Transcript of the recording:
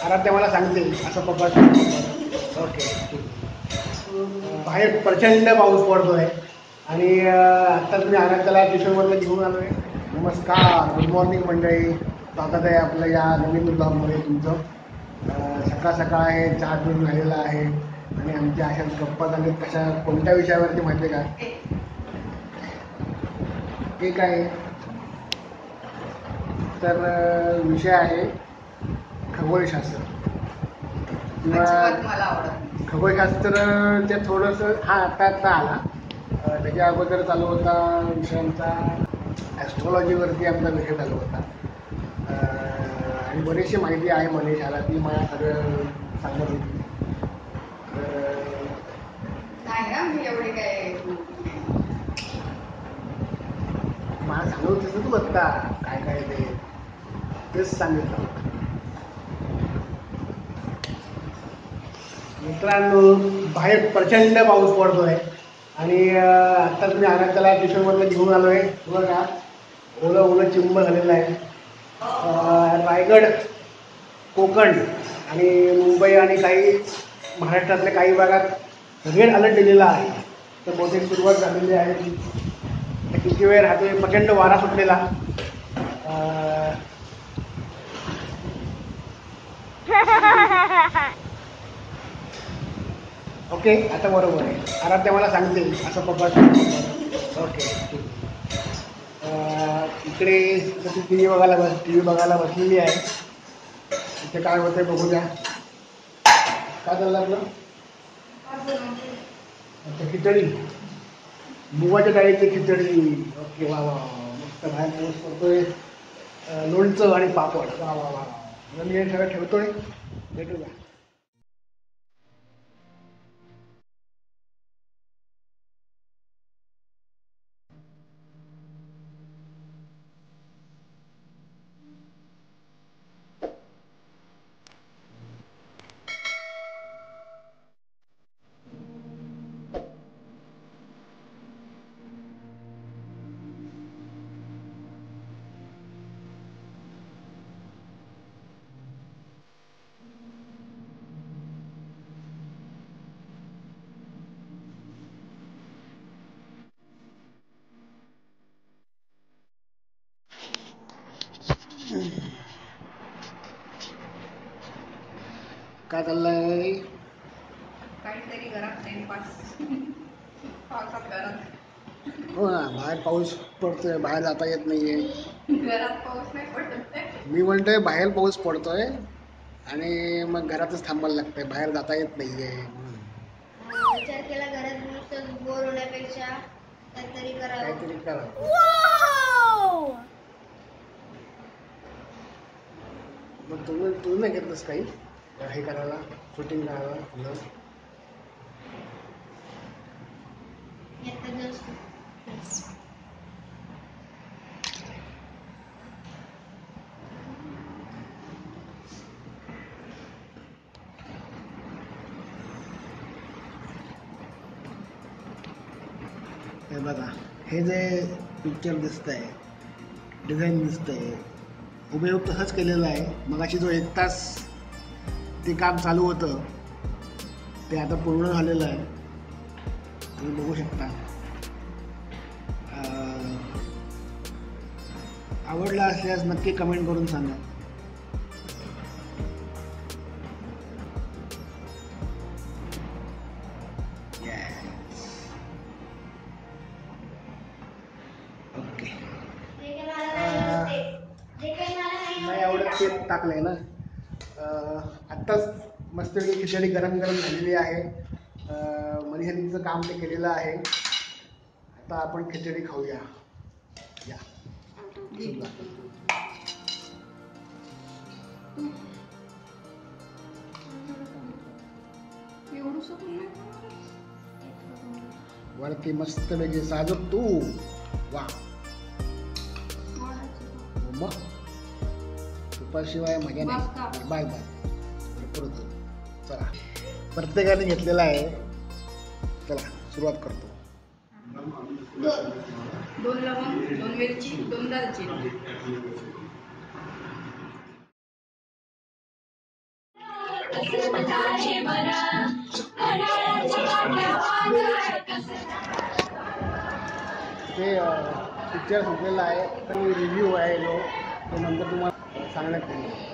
आराध्या मला सांगते असं पप्पा. ओके. बाहेर प्रचंड पाऊस पडतोय आणि आता तुम्ही आराध्याला ट्युशनवरनं घेऊन आलोय. नमस्कार, गुड मॉर्निंग मंडळी. स्वागत आहे आपलं या नवीन ब्लॉगमध्ये तुमचं. सकाळ सकाळ आहे, चहा पिऊन झालेला आहे आणि आमच्या अशाच गप्पा झालेत. कशा कोणत्या विषयावरती माहिती आहे का? ठीक आहे. तर विषय आहे खगोलशास्त्र किंवा मला आवडत खगोलशास्त्र. ते थोडंसं आता आला. त्याच्या अगोदर चालू होता विषय आमचा ॲस्ट्रॉलॉजीवरती आमचा विषय चालू होता. आणि बरीचशी माहिती आहे मनीषाला, ती मला सगळं सांगत होती. नाही ना, मी एवढी काय मला सांगत होतीस ना तू आत्ता काय काय तेच सांगितलं. मित्रांनो, बाहेर प्रचंड पाऊस पडतोय आणि आता तुम्ही आराध्याला ट्युशनवरनं घेऊन आलोय. बघा ओलं ओलं चिंब झालेलं आहे. रायगड, कोकण आणि मुंबई आणि काही महाराष्ट्रातल्या काही भागात रेड अलर्ट दिलेला आहे. तर बहुतेक सुरुवात झालेली आहे. तर किती वेळ राहतोय, प्रचंड वारा सुटलेला. ओके, आता बरोबर आहे. आराध्या मला सांगते असं पप्पा. ओके. इकडे ती टी व्ही बघायला बसलेली आहे. इथे काय होतंय बघू द्या. काय चाललं आपलं? अच्छा, खिचडी, मुगाच्या डाळीची खिचडी. ओके, वा वा वा, मस्त. बाहेर पाऊस पडतोय, लोणचं आणि पापड. वा वा वा. मी हे सगळं ठेवतोय, भेटूया. काय चाललंय? काहीतरी घरात टाइमपास. पावसात घरात. हो ना, बाहेर पाऊस पडतोय, बाहेर जाता येत नाहीये. घरात पाऊस नाही पडत. मी म्हणतोय बाहेर पाऊस पडतोय आणि मग घरातच थांबायला लागतंय, बाहेर जाता येत नाहीये. विचार केला घरात नुसतं बोर होण्यापेक्षा काहीतरी काहीतरी करावं. करा. मग तुम्ही नाही घेतलंस काही हे करायला, शूटिंग करायला तुला? आता जस्ट हे बघा, हे जे पिक्चर दिसतंय, डिझाईन दिसतंय, हुबेहूब तसंच केलेलं आहे. मगाशी जो 1 तास ते काम चालू होतं ते आता पूर्ण झालेलं आहे. तुम्ही बघू शकता. आवडला असल्यास नक्की कमेंट करून सांगा. ओके. नाही आवडत ते टाकलंय ना. आत्ताच मस्तपैकी खिचडी गरम गरम झालेली आहे. मनीषानीचं काम ते केलेलं आहे. आता आपण खिचडी खाऊया. या. वरती मस्तपैकी साजूक तूप. वा, मग तुपाशिवाय मजा नाही. Bye bye. भरपूर होतो. चला, प्रत्येकाने घेतलेला आहे. चला सुरुवात करतो. 2 लवंग, 2 मिरची, 2 दालचिनी. ते पिक्चर संपलेला आहे, तो रिव्ह्यू आहे जो, तो नंतर तुम्हाला सांगण्यात येईल.